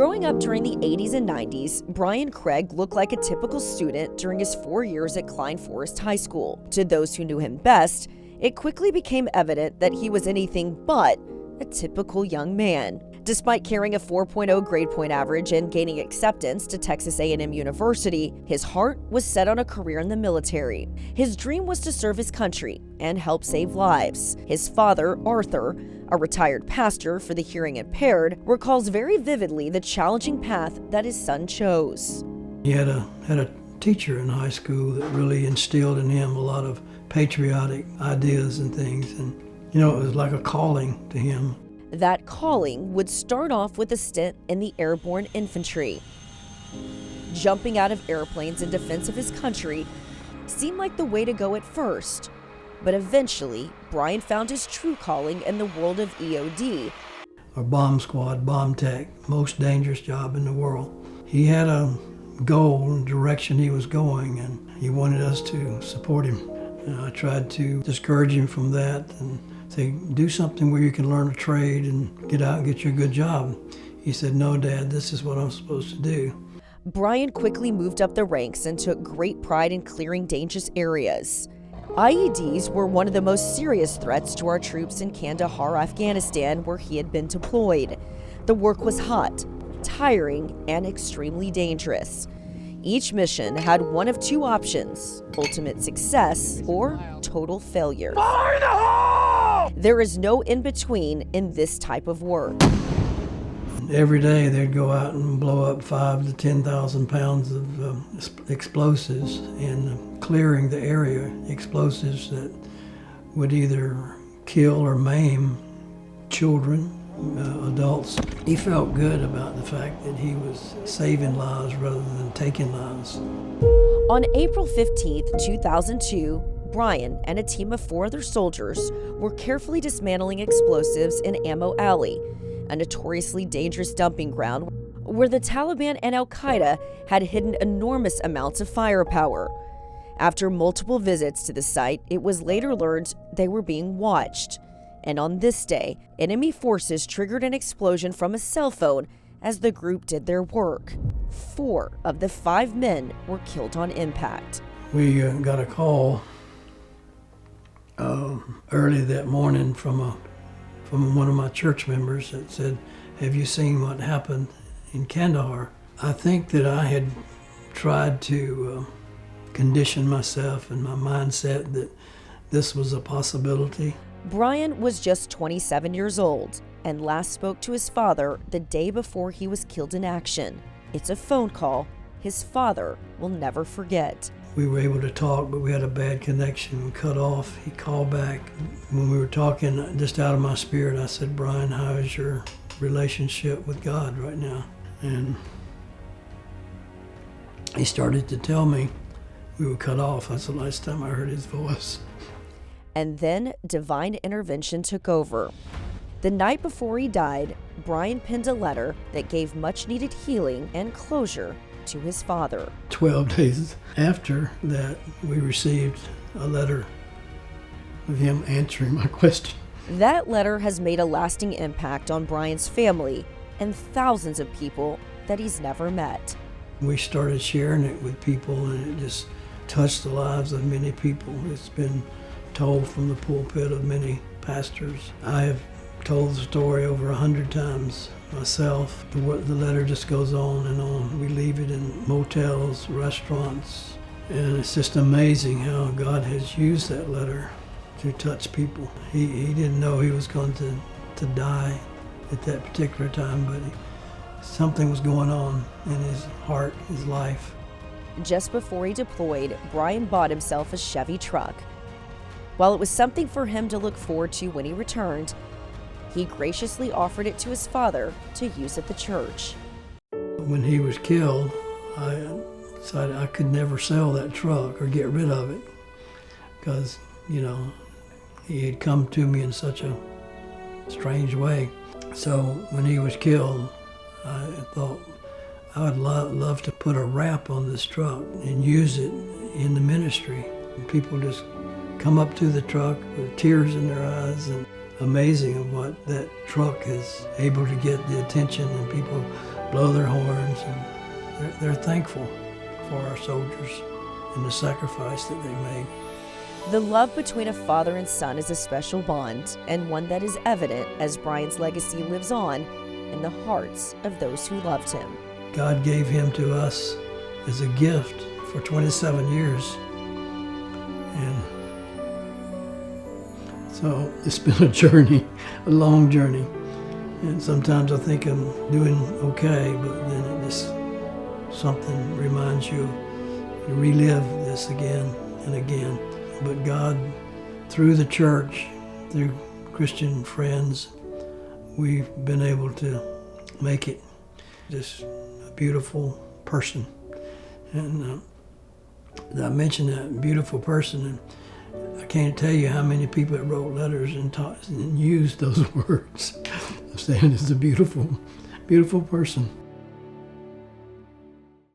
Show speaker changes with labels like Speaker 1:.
Speaker 1: Growing up during the 80s and 90s, Brian Craig looked like a typical student during his 4 years at Klein Forest High School. To those who knew him best, it quickly became evident that he was anything but a typical young man. Despite carrying a 4.0 grade point average and gaining acceptance to Texas A&M University, his heart was set on a career in the military. His dream was to serve his country and help save lives. His father, Arthur, a retired pastor for the hearing impaired, recalls very vividly the challenging path that his son chose.
Speaker 2: He had a teacher in high school that really instilled in him a lot of patriotic ideas and things, and it was like a calling to him.
Speaker 1: That calling would start off with a stint in the airborne infantry. Jumping out of airplanes in defense of his country seemed like the way to go at first, but eventually Brian found his true calling in the world of EOD.
Speaker 2: Our bomb squad, bomb tech, most dangerous job in the world. He had a goal and direction he was going, and he wanted us to support him. I tried to discourage him from that and say, do something where you can learn a trade and get out and get you a good job. He said, no, Dad, this is what I'm supposed to do.
Speaker 1: Brian quickly moved up the ranks and took great pride in clearing dangerous areas. IEDs were one of the most serious threats to our troops in Kandahar, Afghanistan, where he had been deployed. The work was hot, tiring, and extremely dangerous. Each mission had one of two options: ultimate success or total failure. Fire in the hole! There is no in-between in this type of work.
Speaker 2: Every day they'd go out and blow up 5,000 to 10,000 pounds of explosives in clearing the area, explosives that would either kill or maim children, adults. He felt good about the fact that he was saving lives rather than taking lives.
Speaker 1: On April 15, 2002, Brian and a team of 4 other soldiers were carefully dismantling explosives in Ammo Alley, a notoriously dangerous dumping ground where the Taliban and Al-Qaeda had hidden enormous amounts of firepower. After multiple visits to the site, it was later learned they were being watched. And on this day, enemy forces triggered an explosion from a cell phone as the group did their work. 4 of the 5 men were killed on impact.
Speaker 2: We got a call early that morning from one of my church members that said, have you seen what happened in Kandahar? I think that I had tried to condition myself and my mindset that this was a possibility.
Speaker 1: Brian was just 27 years old and last spoke to his father the day before he was killed in action. It's a phone call his father will never forget.
Speaker 2: We were able to talk, but we had a bad connection. We cut off. He called back. When we were talking, just out of my spirit, I said, Brian, how is your relationship with God right now? And he started to tell me we were cut off. That's the last time I heard his voice.
Speaker 1: And then divine intervention took over. The night before he died, Brian penned a letter that gave much-needed healing and closure to his father.
Speaker 2: 12 days after that, we received a letter of him answering my question.
Speaker 1: That letter has made a lasting impact on Brian's family and thousands of people that he's never met.
Speaker 2: We started sharing it with people, and it just touched the lives of many people. It's been told from the pulpit of many pastors. I have told the story over 100 times myself. The letter just goes on and on. We leave it in motels, restaurants, and it's just amazing how God has used that letter to touch people. He didn't know he was going to die at that particular time, but something was going on in his heart, his life.
Speaker 1: Just before he deployed, Brian bought himself a Chevy truck. While it was something for him to look forward to when he returned, he graciously offered it to his father to use at the church.
Speaker 2: When he was killed, I decided I could never sell that truck or get rid of it because, he had come to me in such a strange way. So when he was killed, I thought I would love to put a wrap on this truck and use it in the ministry. And people just come up to the truck with tears in their eyes, and amazing of what that truck is able to get the attention, and people blow their horns, and they're thankful for our soldiers and the sacrifice that they made.
Speaker 1: The love between a father and son is a special bond, and one that is evident as Brian's legacy lives on in the hearts of those who loved him.
Speaker 2: God gave him to us as a gift for 27 years. And so it's been a journey, a long journey. And sometimes I think I'm doing okay, but then it just, something reminds you to relive this again and again. But God, through the church, through Christian friends, we've been able to make it just a beautiful person. And I mentioned that beautiful person, and I can't tell you how many people that wrote letters and used those words of saying it's a beautiful, beautiful person.